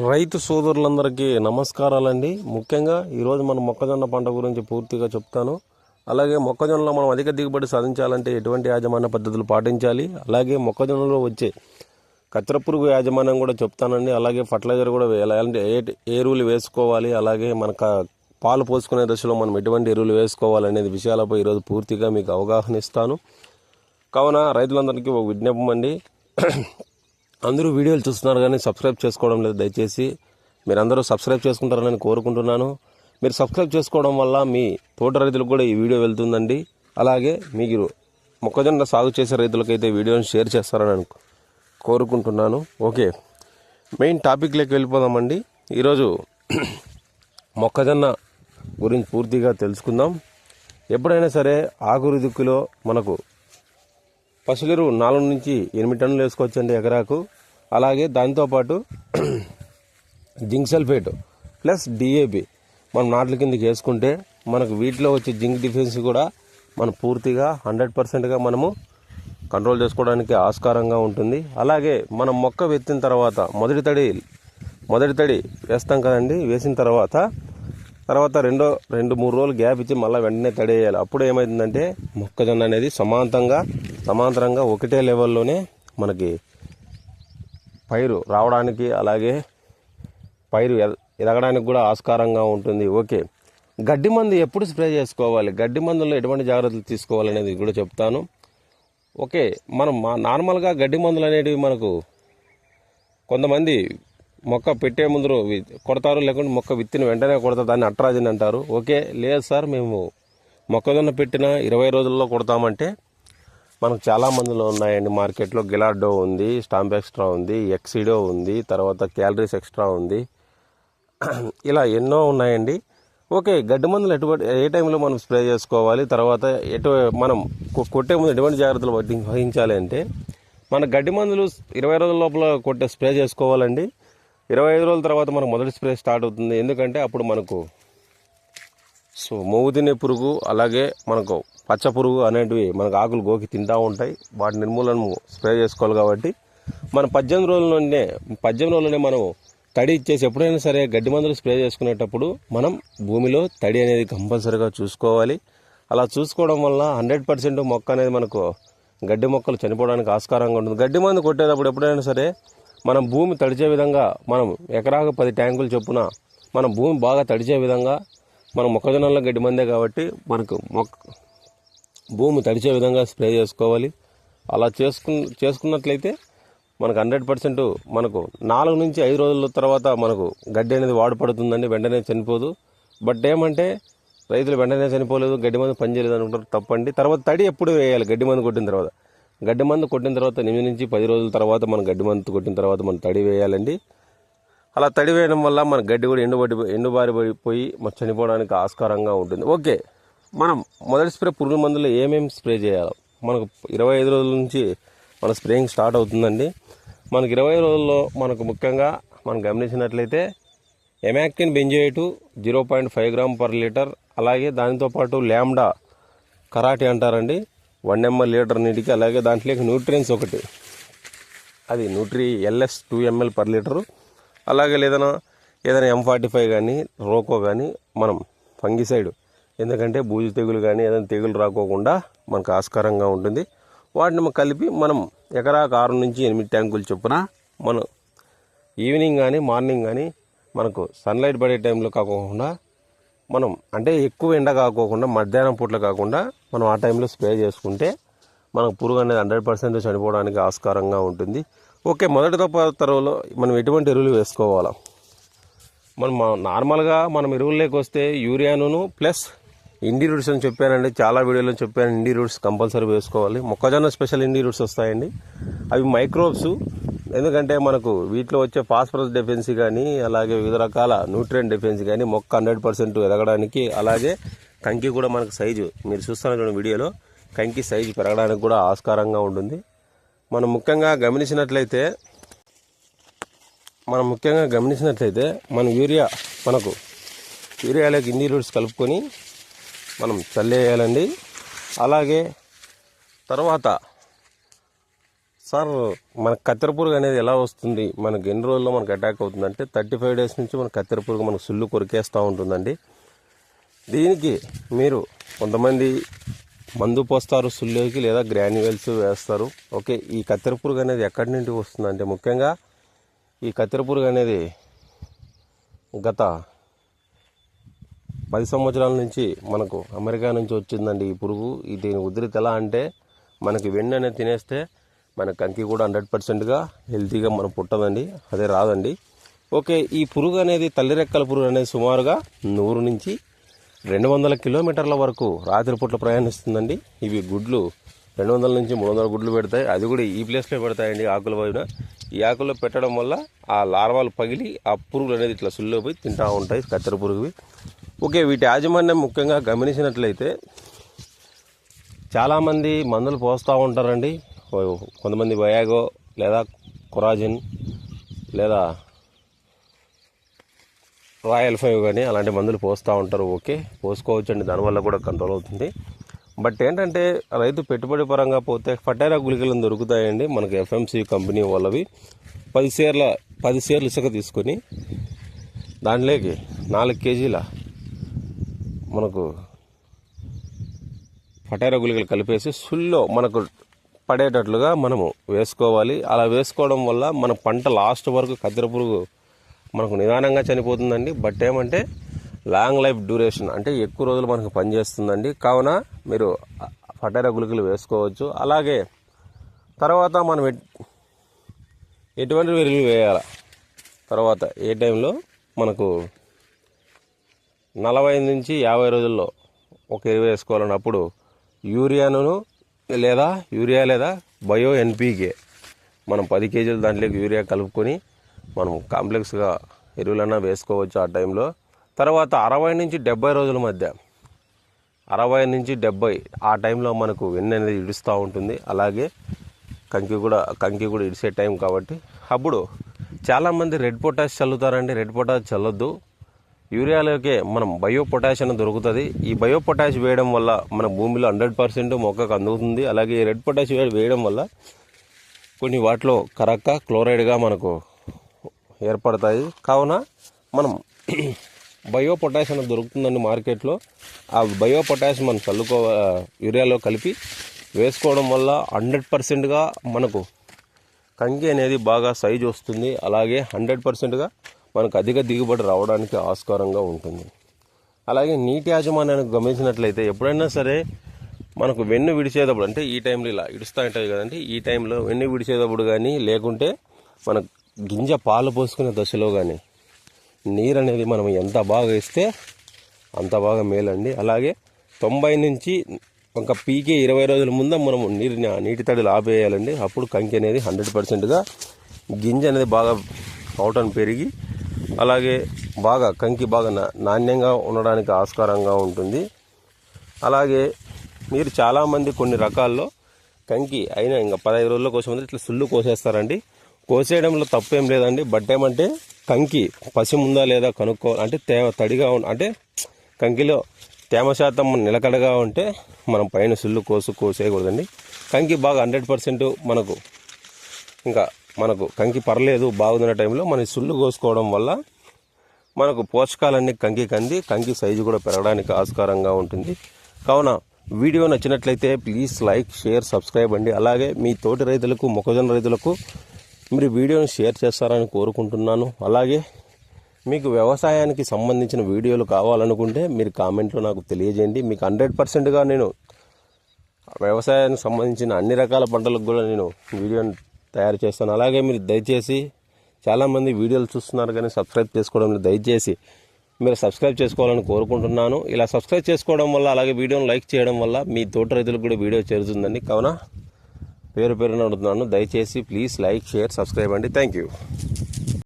రైతు సోదరులందరికీ నమస్కారాలండి. ముఖ్యంగా ఈరోజు మనం మొక్కజొన్న పంట గురించి పూర్తిగా చెప్తాను. అలాగే మొక్కజొన్నలో మనం అధిక దిగుబడి సాధించాలంటే ఎటువంటి యాజమాన్య పద్ధతులు పాటించాలి, అలాగే మొక్కజొన్నలో వచ్చే కత్తెర పురుగు యాజమాన్యం కూడా చెప్తానండి. అలాగే ఫర్టిలైజర్ కూడా ఎలాంటి ఎరువులు వేసుకోవాలి, అలాగే మన పాలు పోసుకునే దశలో మనం ఎటువంటి ఎరువులు వేసుకోవాలి అనేది విషయాలపై ఈరోజు పూర్తిగా మీకు అవగాహన ఇస్తాను. కావున రైతులందరికీ ఒక విజ్ఞాపం అండి, అందరూ వీడియోలు చూస్తున్నారు కానీ సబ్స్క్రైబ్ చేసుకోవడం లేదు. దయచేసి మీరందరూ సబ్స్క్రైబ్ చేసుకుంటారని కోరుకుంటున్నాను. మీరు సబ్స్క్రైబ్ చేసుకోవడం వల్ల మీ తోట రైతులకు కూడా ఈ వీడియో వెళ్తుందండి. అలాగే మీరు మొక్కజొన్న సాగు చేసే రైతులకైతే వీడియోని షేర్ చేస్తారని కోరుకుంటున్నాను. ఓకే, మెయిన్ టాపిక్లోకి వెళ్ళిపోదామండి. ఈరోజు మొక్కజొన్న గురించి పూర్తిగా తెలుసుకుందాం. ఎప్పుడైనా సరే ఆకురు దిక్కులో మనకు పశువులు 4 నుంచి 8 టన్నులు వేసుకోవచ్చండి ఎకరాకు. అలాగే దాంతోపాటు జింక్ సల్ఫేట్ ప్లస్ డిఏపి మనం నాట్ల కిందకి వేసుకుంటే మనకు వీటిలో వచ్చే జింక్ డిఫెన్స్ కూడా మనం పూర్తిగా 100%గా మనము కంట్రోల్ చేసుకోవడానికి ఆస్కారంగా ఉంటుంది. అలాగే మనం మొక్క వెత్తిన తర్వాత మొదటి తడి వేస్తాం కదండి. వేసిన తర్వాత 2-3 రోజులు గ్యాప్ ఇచ్చి మళ్ళీ వెంటనే తడేయాలి. అప్పుడు ఏమవుతుందంటే మొక్కజొన్న అనేది సమాంతరంగా ఒకటే లెవెల్లోనే మనకి పైరు రావడానికి, అలాగే పైరు ఎదగడానికి కూడా ఆస్కారంగా ఉంటుంది. ఓకే, గడ్డి మందు ఎప్పుడు స్ప్రే చేసుకోవాలి, గడ్డి మందులో ఎటువంటి జాగ్రత్తలు తీసుకోవాలనేది కూడా చెప్తాను. ఓకే, మనం నార్మల్గా గడ్డి మందులు అనేటివి మనకు కొంతమంది మొక్క పెట్టే ముందు కొడతారు, లేకుంటే మొక్క విత్తిన వెంటనే కొడతారు, దాన్ని అట్రాజిన్ అంటారు. ఓకే, లేదు సార్ మేము మొక్కజొన్న పెట్టిన 20 రోజుల్లో కొడతామంటే మనకు చాలా మందిలో ఉన్నాయండి మార్కెట్లో. గిలార్డో ఉంది, స్టాంప్ ఎక్స్ట్రా ఉంది, ఎక్సిడో ఉంది, తర్వాత క్యాలరీస్ ఎక్స్ట్రా ఉంది, ఇలా ఎన్నో ఉన్నాయండి. ఓకే, గడ్డి మందులు ఏ టైంలో మనం స్ప్రే చేసుకోవాలి, తర్వాత మనం కొట్టే ముందు ఎటువంటి జాగ్రత్తలు వహించాలి అంటే మన గడ్డి మందులు 20 రోజుల లోపల స్ప్రే చేసుకోవాలండి. 25 రోజుల తర్వాత మనకు మొదటి స్ప్రే స్టార్ట్ అవుతుంది. ఎందుకంటే అప్పుడు మనకు మొవ్వు తినే పురుగు, అలాగే మనకు పచ్చ పురుగు అనేటివి మనకు ఆకులు గోకి తింటూ ఉంటాయి. వాటి నిర్మూలన స్ప్రే చేసుకోవాలి. కాబట్టి మన 18 రోజుల్లోనే మనం తడి ఇచ్చేసి ఎప్పుడైనా సరే గడ్డి మందులు స్ప్రే చేసుకునేటప్పుడు మనం భూమిలో తడి అనేది కంపల్సరీగా చూసుకోవాలి. అలా చూసుకోవడం వల్ల 100% మొక్క అనేది మనకు గడ్డి మొక్కలు చనిపోవడానికి ఆస్కారంగా ఉంటుంది. గడ్డి మందు కొట్టేటప్పుడు ఎప్పుడైనా సరే మనం భూమి తడిచే విధంగా మనం ఎకరాకు 10 ట్యాంకులు చొప్పున మనం భూమి బాగా తడిచే విధంగా మనం మొక్కజొన్నలో గడ్డి మందే కాబట్టి మనకు భూమి తడిచే విధంగా స్ప్రే చేసుకోవాలి. అలా చేసుకున్నట్లయితే మనకు 100% మనకు 4 నుంచి 5 రోజుల తర్వాత మనకు గడ్డి అనేది వాడిపడుతుందండి, వెంటనే చనిపోదు. బట్ ఏమంటే రైతులు వెంటనే చనిపోలేదు, గడ్డి మందు పనిచేయలేదు అనుకుంటారు, తప్పండి. తర్వాత తడి ఎప్పుడు వేయాలి, గడ్డి మందు కొట్టిన తర్వాత 8 నుంచి 10 రోజుల తర్వాత మనం గడ్డి మందు కొట్టిన తర్వాత మనం తడి వేయాలండి. అలా తడి వేయడం వల్ల మన గడ్డి కూడా ఎండుబారిపోయి చనిపోవడానికి ఆస్కారంగా ఉంటుంది. ఓకే, మనం మొదటి స్ప్రే పురుగు మందులు ఏమేమి స్ప్రే చేయాలి, మనకు 25 రోజుల నుంచి మన స్ప్రేయింగ్ స్టార్ట్ అవుతుందండి. మనకు 20 రోజుల్లో మనకు ముఖ్యంగా మనం గమనించినట్లయితే ఎమాక్టిన్ బెంజోయేట్ 0.5 గ్రామ్ పర్ లీటర్, అలాగే దానితోపాటు ల్యాండా కరాటి అంటారండి 1 ml లీటర్ నీటికి, అలాగే దాంట్లోకి న్యూట్రియన్స్ ఒకటి, అది Nutri LS 2 ml per litre, అలాగే ఏదైనా M45 కానీ రోకో కానీ మనం ఫంగిసైడ్, ఎందుకంటే బూజు తెగులు కానీ ఏదైనా తెగులు రాకోకుండా మనకు ఆస్కారంగా ఉంటుంది. వాటిని కలిపి మనం ఎకరాకు 6 నుంచి 8 ట్యాంకులు చొప్పున మనం ఈవినింగ్ కానీ మార్నింగ్ కానీ మనకు సన్లైట్ పడే టైంలో కాకోకుండా మనం అంటే ఎక్కువ ఎండ కాకోకుండా మధ్యాహ్నం పూట్ల కాకుండా మనం ఆ టైంలో స్ప్రే చేసుకుంటే మనకు పురుగు అనేది 100% చనిపోవడానికి ఆస్కారంగా ఉంటుంది. ఓకే, మొదటి తరంలో మనం ఎటువంటి ఎరువులు వేసుకోవాలా, మనం నార్మల్గా మనం ఎరువుల్లోకి వస్తే యూరియాను ప్లస్ ఇండి రూట్స్ అని చెప్పానండి, చాలా వీడియోలో చెప్పాను. ఇండి రూట్స్ కంపల్సరీ వేసుకోవాలి. మొక్కజొన్న స్పెషల్ ఇండి రూట్స్ వస్తాయండి, అవి మైక్రోబ్స్. ఎందుకంటే మనకు వీటిలో వచ్చే ఫాస్ఫరస్ డెఫిషియన్సీ కానీ, అలాగే వివిధ రకాల న్యూట్రియంట్ డెఫిషియన్సీ కానీ మొక్క 100% ఎదగడానికి, అలాగే కంకి కూడా మనకు సైజు మీరు చూస్తున్న వీడియోలో కంకి సైజు పెరగడానికి కూడా ఆస్కారంగా ఉంటుంది. మనం ముఖ్యంగా గమనించినట్లయితే మనం యూరియాలోకి ఇండి రూట్స్ కలుపుకొని మనం చల్లేయాలండి. అలాగే తర్వాత సార్ మన కత్తెర పురుగు అనేది ఎలా వస్తుంది, మనకి ఎన్ని రోజుల్లో మనకు అటాక్ అవుతుందంటే 35 డేస్ నుంచి మన కత్తెర పురుగు మనకు సుళ్ళు కొరికేస్తూ ఉంటుందండి. దీనికి మీరు కొంతమంది మందు పోస్తారు సుల్లుకి, లేదా గ్రాన్యువల్స్ వేస్తారు. ఓకే, ఈ కత్తెర పురుగు అనేది ఎక్కడి నుండి వస్తుందంటే ముఖ్యంగా ఈ కత్తెర పురుగు అనేది గత 10 సంవత్సరాల నుంచి మనకు అమెరికా నుంచి వచ్చిందండి ఈ పురుగు. దీని ఉధృతి ఎలా అంటే మనకి వెన్ను అనేది తినేస్తే మన కంకి కూడా 100%గా హెల్తీగా మనం పుట్టదండి, అదే రాదండి. ఓకే, ఈ పురుగు అనేది తల్లి రెక్కల పురుగు అనేది సుమారుగా 100 నుంచి 200 కిలోమీటర్ల వరకు రాత్రిపూట్ల ప్రయాణిస్తుందండి. ఇవి గుడ్లు 200 నుంచి 300 గుడ్లు పెడతాయి. అది కూడా ఈ ప్లేస్లో పెడతాయండి, ఆకుల వైన. ఈ ఆకుల్లో పెట్టడం వల్ల ఆ లార్వాలు పగిలి ఆ పురుగులు అనేది ఇట్లా సుల్లో పోయి తింటూ ఉంటాయి కత్తెర పురుగువి. ఓకే, వీటి యాజమాన్యం ముఖ్యంగా గమనించినట్లయితే చాలామంది మందులు పోస్తూ ఉంటారండి. కొంతమంది వయాగో లేదా కొరాజిన్ లేదా రాయల్ 5 కానీ అలాంటి మందులు పోస్తూ ఉంటారు. ఓకే, పోసుకోవచ్చండి, దానివల్ల కూడా కంట్రోల్ అవుతుంది. బట్ ఏంటంటే రైతు పెట్టుబడి పరంగా పోతే ఫటైరా గుళికలను దొరుకుతాయండి మనకు ఎఫ్ఎంసి కంపెనీ వాళ్ళవి. 10 సేర్లు ఇసుక తీసుకొని దాంట్లోకి 4 కేజీల మనకు ఫటైరా గుళికలు కలిపేసి సుల్లో మనకు పడేటట్లుగా మనము వేసుకోవాలి. అలా వేసుకోవడం వల్ల మన పంట లాస్ట్ వరకు కత్తెర పురుగు మనకు నిదానంగా చనిపోతుందండి. బట్ ఏమంటే లాంగ్ లైఫ్ డ్యూరేషన్ అంటే ఎక్కువ రోజులు మనకు పనిచేస్తుందండి. కావున మీరు ఫటైరా గుళికలు వేసుకోవచ్చు. అలాగే తర్వాత మనం ఎటువంటి ఎరువులు వేయాలి, తర్వాత ఏ టైంలో మనకు 40 నుంచి 50 రోజుల్లో ఒక ఎరువు వేసుకోవాలన్నప్పుడు యూరియా లేదా బయో ఎన్పీకే మనం 10 కేజీలు దాంట్లోకి యూరియా కలుపుకొని మనం కాంప్లెక్స్గా ఎరువులన్నా వేసుకోవచ్చు ఆ టైంలో. తర్వాత 60 నుంచి 70 రోజుల మధ్య 60 నుంచి 70 ఆ టైంలో మనకు వెన్ను అనేది ఇడుస్తూ ఉంటుంది. అలాగే కంకి కూడా ఇడిసే టైం కాబట్టి అప్పుడు చాలామంది రెడ్ పొటాష్ చల్లుతారండి. రెడ్ పొటాష్ చల్లొద్దు, యూరియాలోకే మనం బయో పొటాష్ అనేది దొరుకుతుంది. ఈ బయో పొటాష్ వేయడం వల్ల మన భూమిలో 100% మొక్కకు అందుతుంది. అలాగే ఈ రెడ్ పొటాష్ వేయడం వల్ల కొన్ని వాటిలో కరక్క క్లోరైడ్గా మనకు ఏర్పడతాయి. కావున మనం బయో పొటాష్ అనేది దొరుకుతుందండి మార్కెట్లో. ఆ బయో పొటాష్ మనం యూరియాలో కలిపి వేసుకోవడం వల్ల 100%గా మనకు కంకి అనేది బాగా సైజు వస్తుంది. అలాగే 100%గా మనకు అధిక దిగుబడి రావడానికి ఆస్కారంగా ఉంటుంది. అలాగే నీటి యాజమాన్యానికి గమనించినట్లయితే ఎప్పుడైనా సరే మనకు వెన్ను విడిచేటప్పుడు అంటే ఈ టైంలో ఇలా ఇడుస్తూ ఉంటుంది కదండి, ఈ టైంలో వెన్ను విడిచేటప్పుడు కానీ లేకుంటే మన గింజ పాలు పోసుకునే దశలో కానీ నీరు అనేది మనం ఎంత బాగా ఇస్తే అంత బాగా మేలండి. అలాగే 90 నుంచి ఒక పీకే 20 రోజుల ముందు మనం నీటి తడిలు ఆపేయాలండి. అప్పుడు కంకి అనేది 100%గా గింజ అనేది బాగా అవుటను పెరిగి అలాగే కంకి బాగా నాణ్యంగా ఉండడానికి ఆస్కారంగా ఉంటుంది. అలాగే మీరు చాలామంది కొన్ని రకాల్లో కంకి అయినా ఇంకా 15 రోజుల కోసం ఇట్లా సుళ్ళు కోసేస్తారండి. కోసేయడంలో తప్పేం లేదండి. బట్ ఏమంటే కంకి పసి ఉందా లేదా కనుక్కోవాలి. అంటే తడిగా అంటే కంకిలో తేమ శాతం నిలకడగా ఉంటే మనం పైన సుళ్ళు కోసేయకూడదండి. కంకి బాగా 100% మనకు కంకి పర్లేదు బాగున్న టైంలో మన సుళ్ళు కోసుకోవడం వల్ల మనకు పోషకాలన్నీ కంకి సైజు కూడా పెరగడానికి ఆస్కారంగా ఉంటుంది. కావున వీడియో నచ్చినట్లయితే ప్లీజ్ లైక్, షేర్, సబ్స్క్రైబ్ అండి. అలాగే మీ తోటి రైతులకు, మొక్కజొన్న రైతులకు మీరు వీడియోని షేర్ చేస్తారని కోరుకుంటున్నాను. అలాగే మీకు వ్యవసాయానికి సంబంధించిన వీడియోలు కావాలనుకుంటే మీరు కామెంట్లో నాకు తెలియజేయండి. మీకు 100%గా నేను వ్యవసాయానికి సంబంధించిన అన్ని రకాల పంటలకు కూడా నేను వీడియోని తయారు చేస్తాను. అలాగే మీరు దయచేసి చాలామంది వీడియోలు చూస్తున్నారు కానీ సబ్స్క్రైబ్ చేసుకోవడం దయచేసి మీరు సబ్స్క్రైబ్ చేసుకోవాలని కోరుకుంటున్నాను. ఇలా సబ్స్క్రైబ్ చేసుకోవడం వల్ల అలాగే వీడియోని లైక్ చేయడం వల్ల మీ తోటి రైతులకు కూడా వీడియో చేరుతుందండి. కావున పేరున అడుగుతున్నాను, దయచేసి ప్లీజ్ లైక్, షేర్, సబ్స్క్రైబ్ అండి. Thank you.